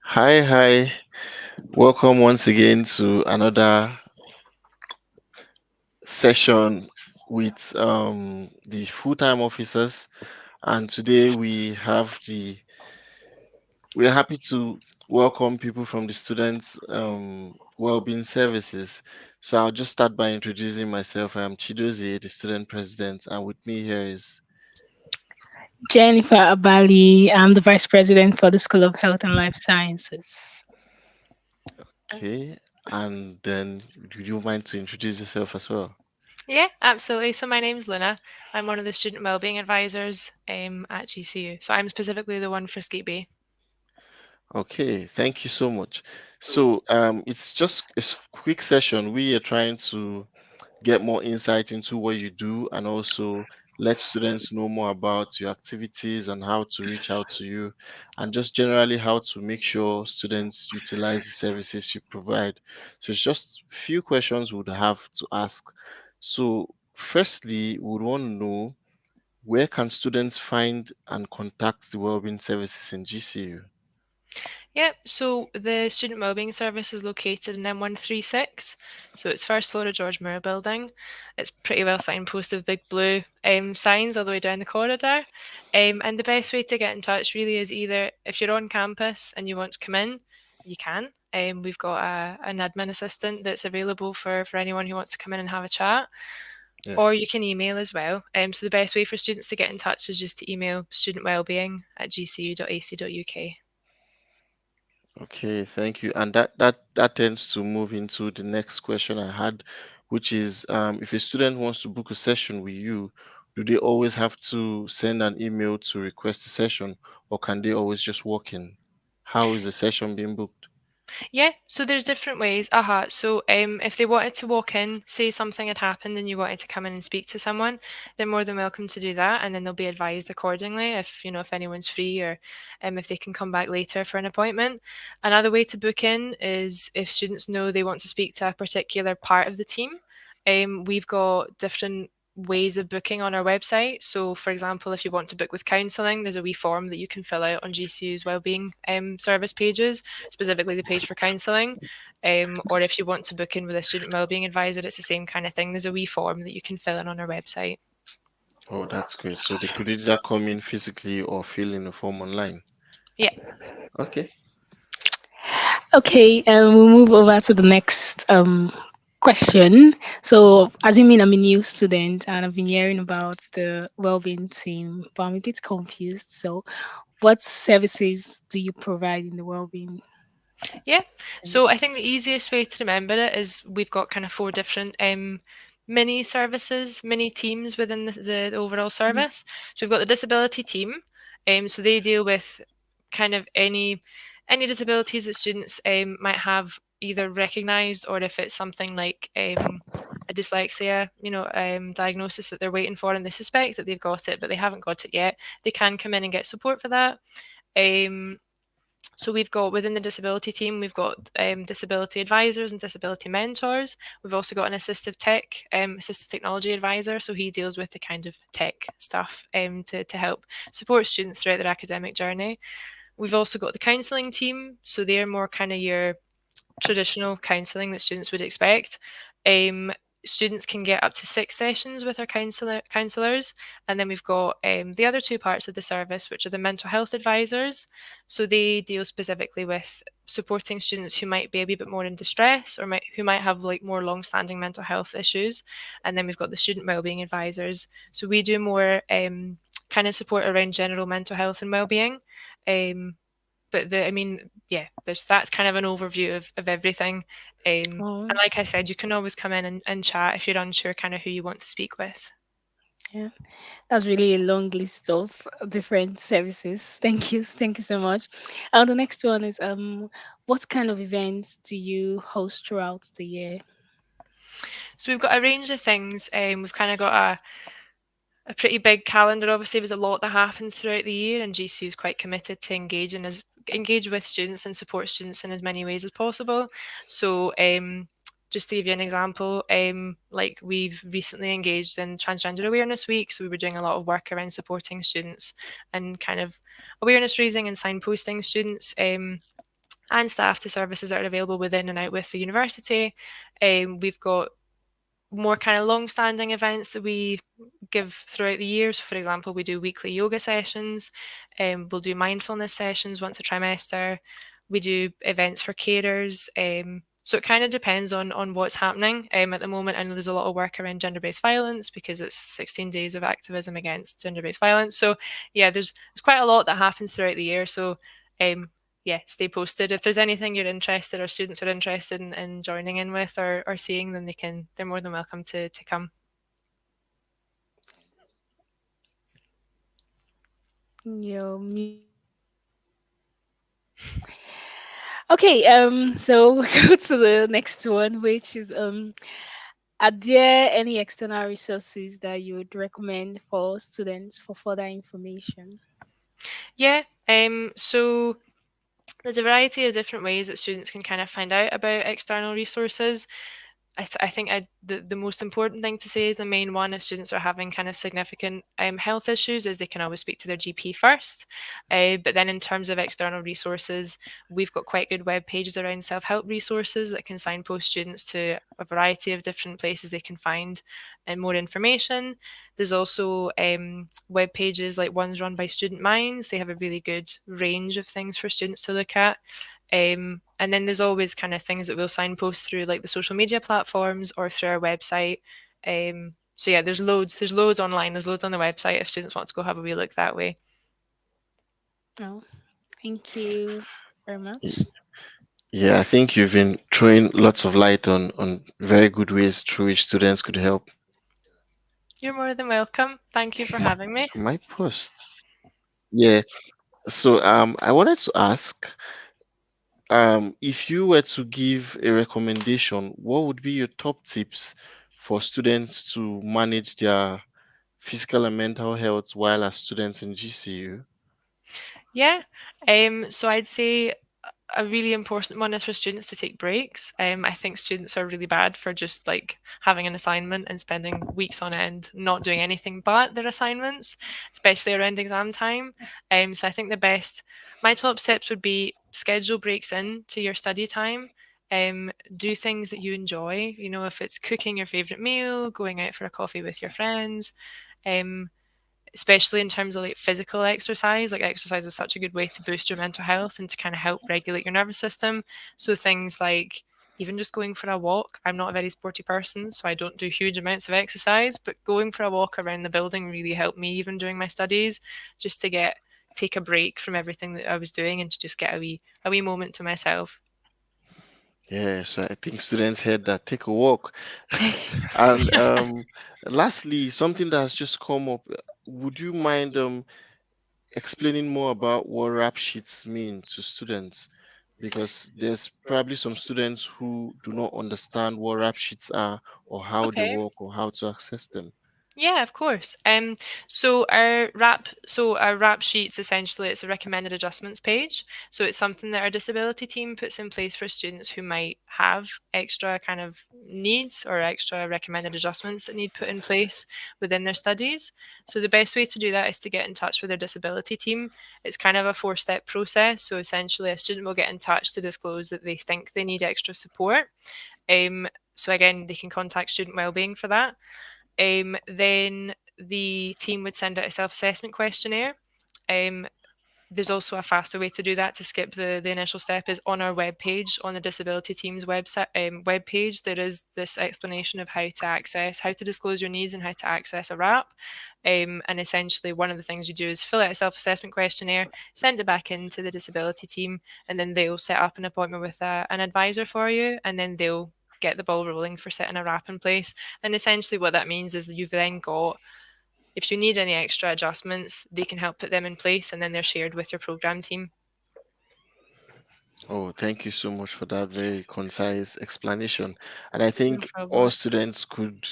Hi. Welcome once again to another session with the full-time officers. And today we're happy to welcome people from the students well-being services. So I'll just start by introducing myself. I am Chidozie, the student president, and with me here is Jennifer Abali. I'm the Vice President for the School of Health and Life Sciences. okay. And then do you mind to introduce yourself as well? Yeah, absolutely. So my name's Luna. I'm one of the student wellbeing advisors at GCU. So I'm specifically the one for Skate Bay. Okay, thank you so much. So, it's just a quick session. We are trying to get more insight into what you do and also let students know more about your activities and how to reach out to you, and just generally how to make sure students utilize the services you provide. So, it's just a few questions we would have to ask. So, firstly, we would want to know, where can students find and contact the wellbeing services in GCU? Yep, so the student wellbeing service is located in M136. So it's first floor of George Moore building. It's pretty well signposted with big blue signs all the way down the corridor. And the best way to get in touch really is either if you're on campus and you want to come in, you can. We've got an admin assistant that's available for anyone who wants to come in and have a chat. Yeah. Or you can email as well. So the best way for students to get in touch is just to email studentwellbeing@gcu.ac.uk. Okay, thank you. And that tends to move into the next question I had, which is, if a student wants to book a session with you, do they always have to send an email to request a session, or can they always just walk in? How is the session being booked? Yeah, so there's different ways. So if they wanted to walk in, say something had happened and you wanted to come in and speak to someone, they're more than welcome to do that, and then they'll be advised accordingly if anyone's free or if they can come back later for an appointment. Another way to book in is if students know they want to speak to a particular part of the team. We've got different ways of booking on our website. So, for example, if you want to book with counselling, there's a wee form that you can fill out on GCU's wellbeing service pages, specifically the page for counselling. Or if you want to book in with a student wellbeing advisor, it's the same kind of thing. There's a wee form that you can fill in on our website. Oh, that's great. So they could either come in physically or fill in a form online. Yeah. Okay. Okay, we'll move over to the next question. So, assuming I'm a new student and I've been hearing about the well-being team, but I'm a bit confused. So, what services do you provide in the well-being Yeah. team? So I think the easiest way to remember it is we've got kind of four different mini services, mini teams within the overall Mhm. service. So we've got the disability team. So they deal with kind of any disabilities that students might have either recognised, or if it's something like a dyslexia, diagnosis that they're waiting for and they suspect that they've got it but they haven't got it yet, they can come in and get support for that. Um, so we've got within the disability team, we've got disability advisors and disability mentors. We've also got an assistive technology advisor. So he deals with the kind of tech stuff to help support students throughout their academic journey. We've also got the counselling team. So they're more kind of your traditional counselling that students would expect. Um, Students can get up to 6 sessions with our counsellors, and then we've got the other two parts of the service, which are the mental health advisors. So they deal specifically with supporting students who might be a wee bit more in distress, or who might have like more long-standing mental health issues. And then we've got the student wellbeing advisors. So we do more kind of support around general mental health and wellbeing. Um, but yeah, that's kind of an overview of everything. And Oh, like I said, you can always come in and chat if you're unsure kind of who you want to speak with. yeah, that's really a long list of different services. Thank you so much. The next one is what kind of events do you host throughout the year? So we've got a range of things. We've kind of got a pretty big calendar. Obviously, there's a lot that happens throughout the year, and GCU is quite committed to engage with students and support students in as many ways as possible. So just to give you an example, like we've recently engaged in Transgender Awareness Week, so we were doing a lot of work around supporting students and kind of awareness raising and signposting students and staff to services that are available within and out with the university. We've got more kind of long-standing events that we give throughout the year. So, for example, we do weekly yoga sessions. We'll do mindfulness sessions once a trimester. We do events for carers. So it kind of depends on what's happening. At the moment, I know there's a lot of work around gender-based violence because it's 16 days of activism against gender-based violence. So yeah, there's quite a lot that happens throughout the year. So um, yeah, stay posted. If there's anything you're interested or students are interested in joining in with or seeing, then they're more than welcome to come. You're muted. Okay, so we go to the next one, which is are there any external resources that you would recommend for students for further information? Yeah. So there's a variety of different ways that students can kind of find out about external resources. I think the most important thing to say is the main one if students are having kind of significant health issues is they can always speak to their GP first. But then in terms of external resources, we've got quite good web pages around self-help resources that can signpost students to a variety of different places they can find more information. There's also web pages like ones run by Student Minds. They have a really good range of things for students to look at. And then there's always kind of things that we'll signpost through like the social media platforms or through our website. So yeah, there's loads online, there's loads on the website if students want to go have a wee look that way. Oh, thank you very Y- much. Yeah, I think you've been throwing lots of light on very good ways through which students could help. You're more than welcome. Thank you for having me. My post. Yeah. So I wanted to ask, if you were to give a recommendation, what would be your top tips for students to manage their physical and mental health while as students in GCU? Yeah. So I'd say a really important one is for students to take breaks. I think students are really bad for just like having an assignment and spending weeks on end not doing anything but their assignments, especially around exam time. So I think my top tips would be schedule breaks in to your study time. Do things that you enjoy. You know, if it's cooking your favorite meal, going out for a coffee with your friends. Um, Especially in terms of like physical exercise. Like exercise is such a good way to boost your mental health and to kind of help regulate your nervous system. So things like even just going for a walk. I'm not a very sporty person, so I don't do huge amounts of exercise, but going for a walk around the building really helped me even during my studies, just to take a break from everything that I was doing and to just get a wee moment to myself. Yeah, so I think students heard that. Take a walk. And lastly, something that has just come up. Would you mind explaining more about what rap sheets mean to students? Because there's probably some students who do not understand what rap sheets are or how they Okay. work or how to access them. Yeah, of course. So our rap sheets essentially it's a recommended adjustments page. So it's something that our disability team puts in place for students who might have extra kind of needs or extra recommended adjustments that need put in place within their studies. So the best way to do that is to get in touch with their disability team. It's kind of a four-step process. So essentially a student will get in touch to disclose that they think they need extra support. So again, they can contact Student Wellbeing for that. Then the team would send out a self-assessment questionnaire. Um, there's also a faster way to do that to skip the initial step is on our web page on the disability team's website web page there is this explanation of how to disclose your needs and how to access a wrap, and essentially one of the things you do is fill out a self-assessment questionnaire, send it back into the disability team, and then they'll set up an appointment with an advisor for you, and then they'll get the ball rolling for setting a wrap in place. And essentially what that means is that you've then got, if you need any extra adjustments, they can help put them in place and then they're shared with your program team. Oh, thank you so much for that very concise explanation. And I No think all problem. students could,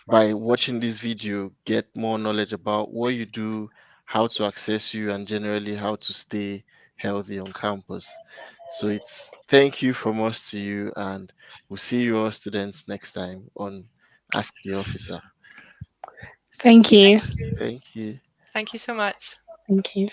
by watching this video, get more knowledge about what you do, how to access you, and generally how to stay healthy on campus. So it's thank you from us to you, and we'll see you all students next time on Ask the Officer. Thank you. Thank you. Thank you so much. Thank you.